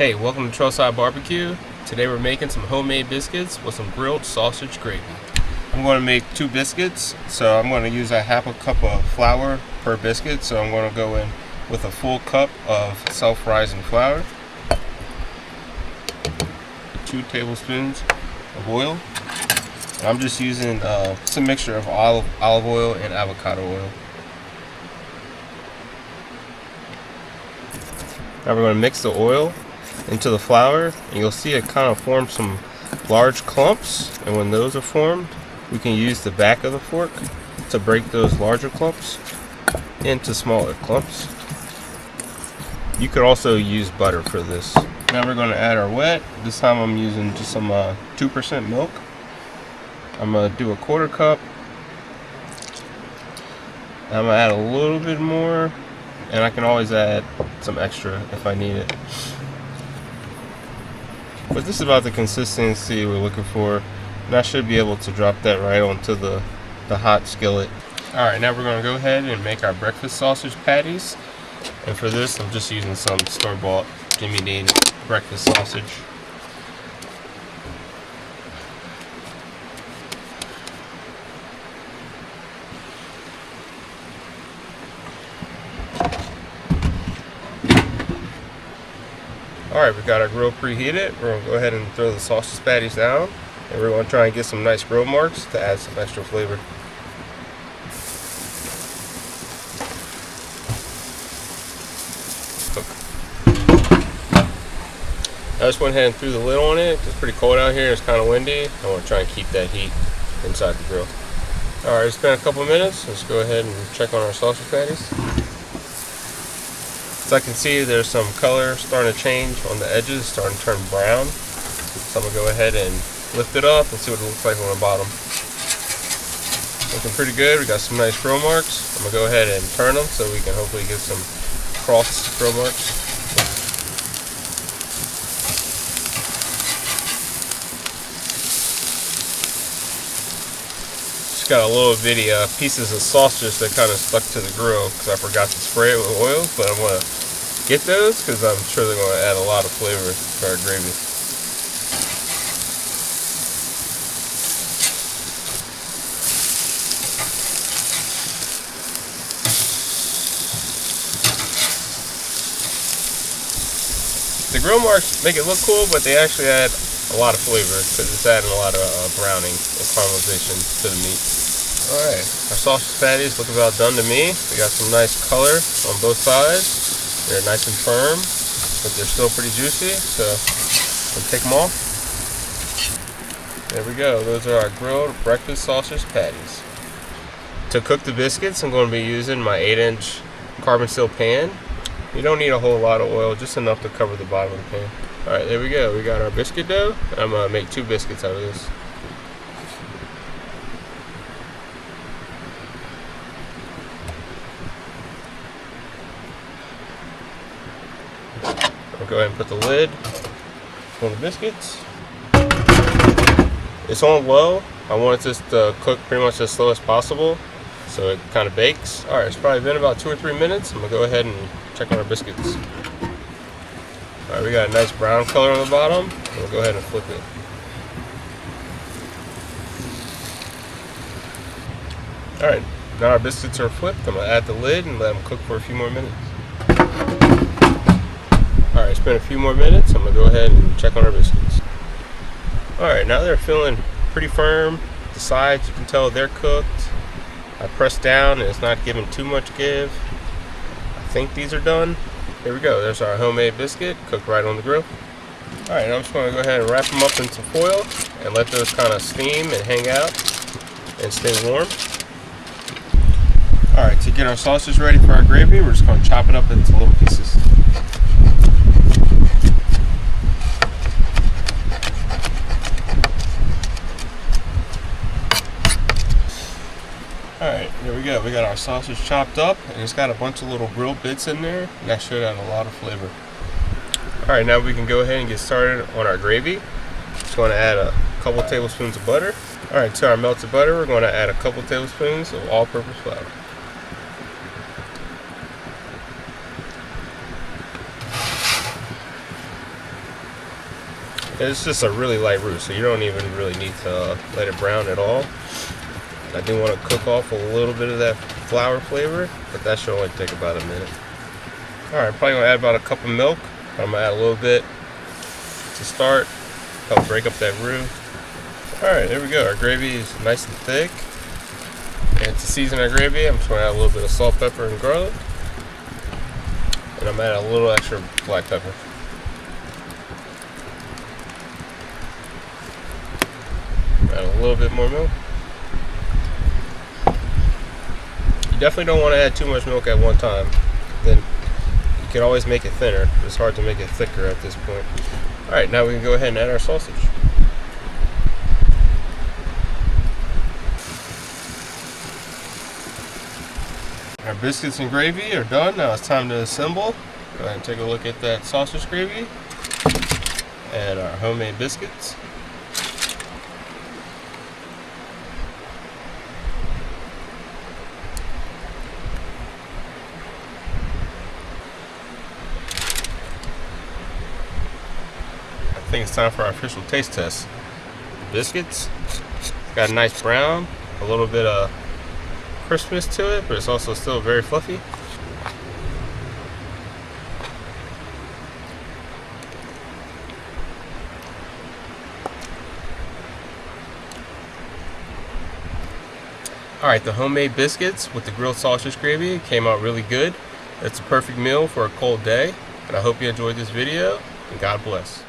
Hey, welcome to Trailside BBQ. Today we're making some homemade biscuits with some grilled sausage gravy. I'm going to make 2 biscuits, so I'm going to use a half a cup of flour per biscuit. So I'm going to go in with a full cup of self-rising flour, 2 tablespoons of oil. And I'm just using some mixture of olive oil and avocado oil. Now we're going to mix the oil into the flour, and you'll see it kind of form some large clumps, and when those are formed, we can use the back of the fork to break those larger clumps into smaller clumps. You could also use butter for this. Now we're going to add our wet. This time I'm using just some 2% milk. I'm going to do a 1/4 cup. I'm going to add a little bit more, and I can always add some extra if I need it. But this is about the consistency we're looking for, and I should be able to drop that right onto the hot skillet. Alright, now we're going to go ahead and make our breakfast sausage patties. And for this, I'm just using some store-bought Jimmy Dean breakfast sausage. Alright, we got our grill preheated. We're going to go ahead and throw the sausage patties down, and we're going to try and get some nice grill marks to add some extra flavor. I just went ahead and threw the lid on it. It's pretty cold out here. It's kind of windy. I want to try and keep that heat inside the grill. Alright, it's been a couple minutes. Let's go ahead and check on our sausage patties. As I can see, there's some color starting to change on the edges, starting to turn brown. So I'm going to go ahead and lift it up and see what it looks like on the bottom. Looking pretty good. We got some nice grill marks. I'm going to go ahead and turn them so we can hopefully get some cross grill marks. Just got a little bitty pieces of sausage that kind of stuck to the grill because I forgot to spray it with oil, but I'm going to get those because I'm sure they're going to add a lot of flavor to our gravy. The grill marks make it look cool, but they actually add a lot of flavor because it's adding a lot of browning and caramelization to the meat. Alright, our sausage patties look about done to me. We got some nice color on both sides. They're nice and firm, but they're still pretty juicy, so we'll take them off. There we go. Those are our grilled breakfast sausage patties. To cook the biscuits, I'm going to be using my 8-inch carbon steel pan. You don't need a whole lot of oil, just enough to cover the bottom of the pan. Alright, there we go. We got our biscuit dough. I'm going to make 2 biscuits out of this. I'll go ahead and put the lid on the biscuits. It's on low. I want this to cook pretty much as slow as possible so it kind of bakes. Alright, it's probably been about 2 or 3 minutes. I'm going to go ahead and check on our biscuits. Alright, we got a nice brown color on the bottom. We'll go ahead and flip it. Alright, now our biscuits are flipped. I'm going to add the lid and let them cook for a few more minutes. Alright, it's been a few more minutes. I'm going to go ahead and check on our biscuits. Alright, now they're feeling pretty firm. The sides, you can tell they're cooked. I pressed down and it's not giving too much give. I think these are done. Here we go. There's our homemade biscuit cooked right on the grill. Alright, now I'm just going to go ahead and wrap them up in some foil and let those kind of steam and hang out and stay warm. Alright, to get our sausage ready for our gravy, we're just going to chop it up into little pieces. Alright, there we go. We got our sausage chopped up, and it's got a bunch of little grill bits in there, and that should add a lot of flavor. Alright, now we can go ahead and get started on our gravy. Just going to add a couple tablespoons of butter. Alright, to our melted butter, we're going to add a couple tablespoons of all-purpose flour. It's just a really light roux, so you don't even really need to let it brown at all. I do want to cook off a little bit of that flour flavor, but that should only take about a minute. Alright, probably going to add about a cup of milk. I'm going to add a little bit to start, help break up that roux. Alright, there we go. Our gravy is nice and thick. And to season our gravy, I'm just going to add a little bit of salt, pepper, and garlic. And I'm going to add a little extra black pepper. Add a little bit more milk. You definitely don't want to add too much milk at one time. Then you can always make it thinner. It's hard to make it thicker at this point. Alright, now we can go ahead and add our sausage. Our biscuits and gravy are done. Now it's time to assemble. Go ahead and take a look at that sausage gravy and our homemade biscuits. I think it's time for our official taste test. Biscuits, got a nice brown, a little bit of crispness to it, but it's also still very fluffy. Alright, the homemade biscuits with the grilled sausage gravy came out really good. It's a perfect meal for a cold day, and I hope you enjoyed this video, and God bless.